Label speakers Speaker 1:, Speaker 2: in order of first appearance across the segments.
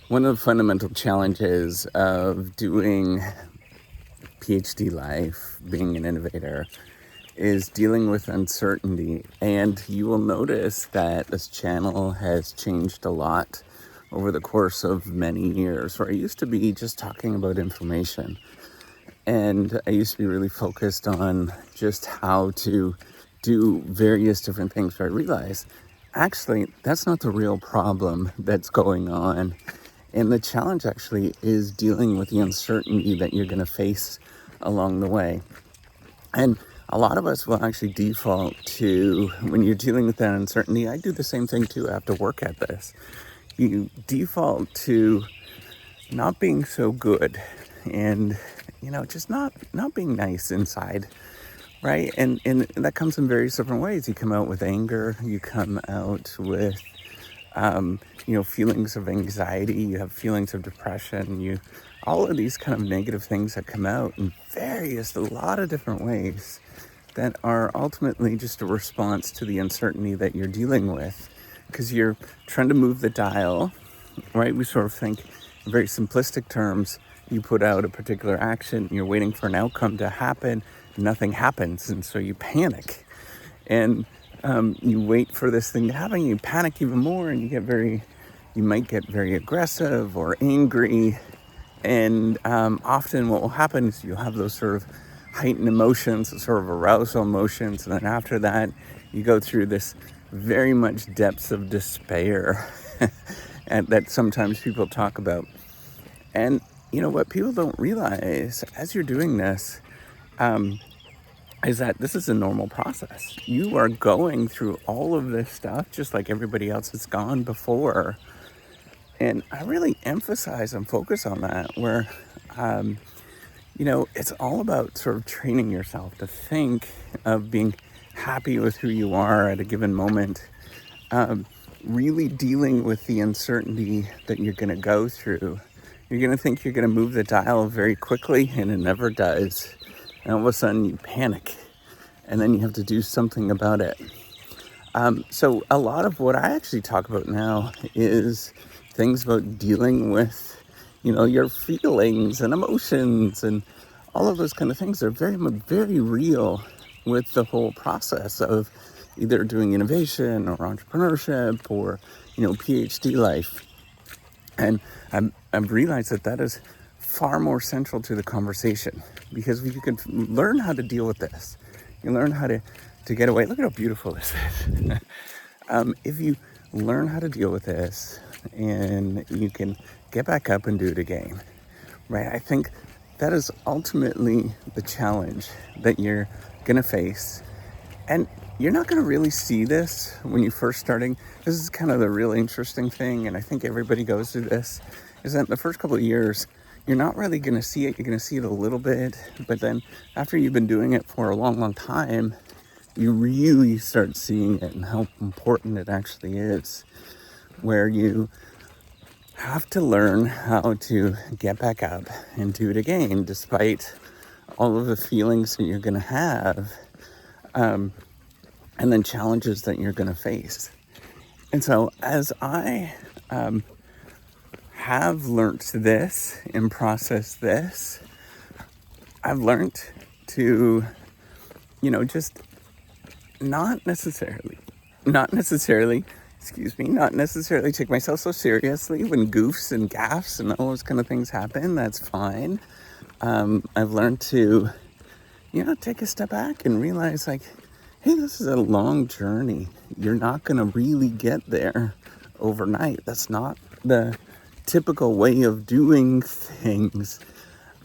Speaker 1: One of the fundamental challenges of doing PhD life, being an innovator, is dealing with uncertainty. And you will notice that this channel has changed a lot over the course of many years, where I used to be just talking about information. And I used to be really focused on just how to do various different things. But I realized, actually, that's not the real problem that's going on. And the challenge actually is dealing with the uncertainty that you're going to face along the way. And a lot of us will actually default to, when you're dealing with that uncertainty, I do the same thing too. I have to work at this. You default to not being so good and, just not being nice inside, right? And that comes in various different ways. You come out with anger, you come out with feelings of anxiety, you have feelings of depression, all of these kind of negative things that come out in a lot of different ways that are ultimately just a response to the uncertainty that you're dealing with, because you're trying to move the dial, right? We sort of think in very simplistic terms. You put out a particular action, you're waiting for an outcome to happen, nothing happens, and so you panic. And you wait for this thing to happen, you panic even more, and you might get very aggressive or angry. And often what will happen is you'll have those sort of heightened emotions, sort of arousal emotions, and then after that, you go through this very much depths of despair and that sometimes people talk about. And what people don't realize as you're doing this, is that this is a normal process. You are going through all of this stuff just like everybody else has gone before. And I really emphasize and focus on that, where, it's all about sort of training yourself to think of being happy with who you are at a given moment, really dealing with the uncertainty that you're going to go through. You're going to think you're going to move the dial very quickly, and it never does. And all of a sudden you panic, and then you have to do something about it. So a lot of what I actually talk about now is things about dealing with, your feelings and emotions and all of those kind of things. Are very, very real with the whole process of either doing innovation or entrepreneurship or, PhD life. And I've realized that is far more central to the conversation, because if you can learn how to deal with this, you learn how to get away. Look at how beautiful this is. If you learn how to deal with this and you can get back up and do it again, right? I think that is ultimately the challenge that you're going to face. And you're not going to really see this when you're first starting. This is kind of the really interesting thing, and I think everybody goes through this, is that in the first couple of years, you're not really going to see it. You're going to see it a little bit, but then after you've been doing it for a long, long time, you really start seeing it and how important it actually is, where you have to learn how to get back up and do it again, despite all of the feelings that you're going to have. And then challenges that you're going to face. And so as I have learned this and processed this, I've learned to, just not necessarily take myself so seriously when goofs and gaffes and all those kind of things happen. That's fine. I've learned to, take a step back and realize, like, hey, this is a long journey. You're not going to really get there overnight. That's not the typical way of doing things.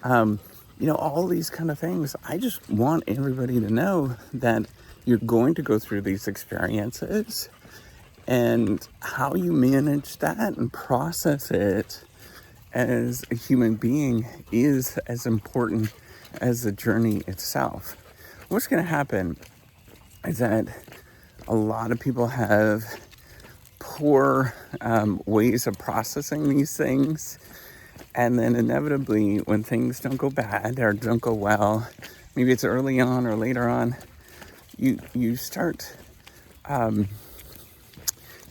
Speaker 1: All these kind of things. I just want everybody to know that you're going to go through these experiences, and how you manage that and process it as a human being is as important as the journey itself. What's going to happen is that a lot of people have poor ways of processing these things. And then inevitably, when things don't go bad or don't go well, maybe it's early on or later on, you start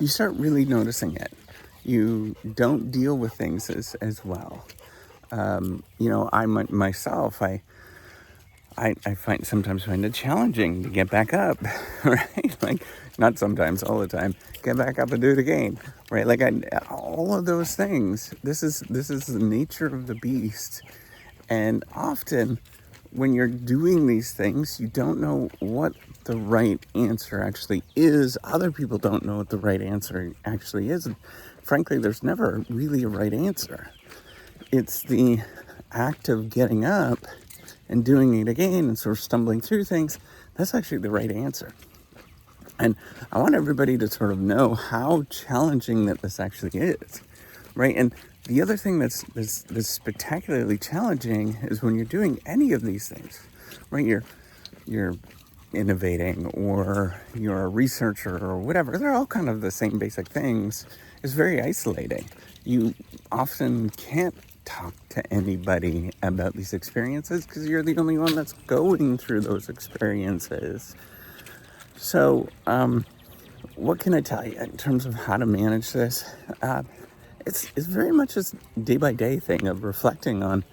Speaker 1: really noticing it. you don't deal with things as well. I sometimes find it challenging to get back up, right? Like, not sometimes, all the time. Get back up and do it again, right? Like, all of those things. This is the nature of the beast, and often when you're doing these things, you don't know what the right answer actually is. Other people don't know what the right answer actually is. And frankly, there's never really a right answer. It's the act of getting up and doing it again and sort of stumbling through things. That's actually the right answer. And I want everybody to sort of know how challenging that this actually is, right? And the other thing that's spectacularly challenging is when you're doing any of these things, right? You're innovating, or you're a researcher, or whatever. They're all kind of the same basic things. It's very isolating. You often can't talk to anybody about these experiences because you're the only one that's going through those experiences. So, what can I tell you in terms of how to manage this? It's very much a day-by-day thing of reflecting on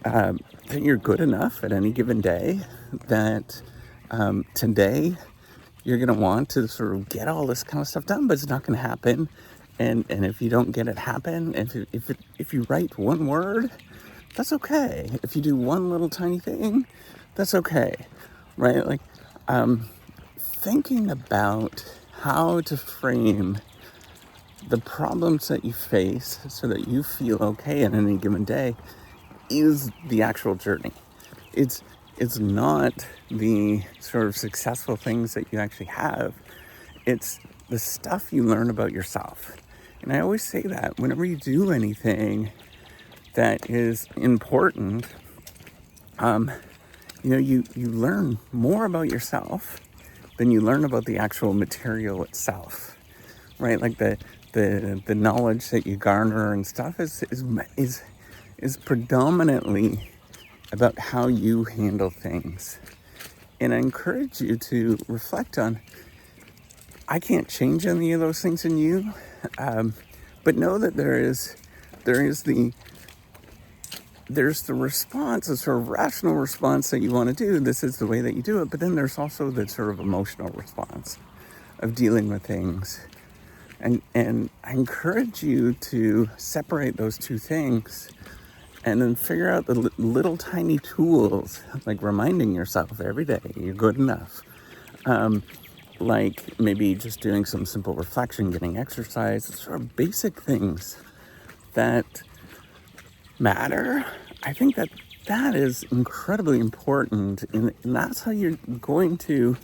Speaker 1: that you're good enough at any given day, that today you're going to want to sort of get all this kind of stuff done, but it's not going to happen. And if you don't get it happen, if you write one word, that's okay. If you do one little tiny thing, that's okay, right? Like, thinking about how to frame the problems that you face so that you feel okay in any given day is the actual journey. It's not the sort of successful things that you actually have. It's the stuff you learn about yourself. And I always say that whenever you do anything that is important, you learn more about yourself than you learn about the actual material itself, right? Like the knowledge that you garner and stuff is predominantly about how you handle things. And I encourage you to reflect on, I can't change any of those things in you, but know that there's the response, a sort of rational response that you want to do. This is the way that you do it. But then there's also the sort of emotional response of dealing with things. And I encourage you to separate those two things and then figure out the little tiny tools, like reminding yourself every day you're good enough. Like maybe just doing some simple reflection, getting exercise, sort of basic things that matter. I think that is incredibly important, and that's how you're going to,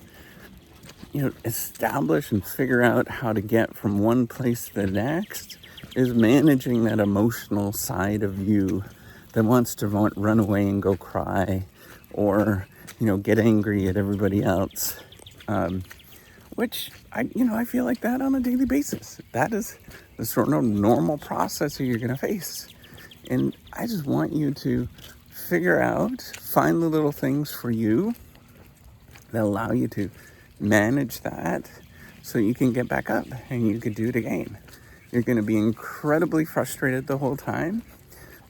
Speaker 1: establish and figure out how to get from one place to the next, is managing that emotional side of you that wants to run away and go cry, or, get angry at everybody else. Which I feel like that on a daily basis. That is the sort of normal process that you're going to face. And I just want you to find the little things for you that allow you to manage that so you can get back up and you can do it again. You're going to be incredibly frustrated the whole time,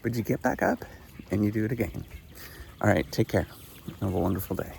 Speaker 1: but you get back up and you do it again. All right, take care. Have a wonderful day.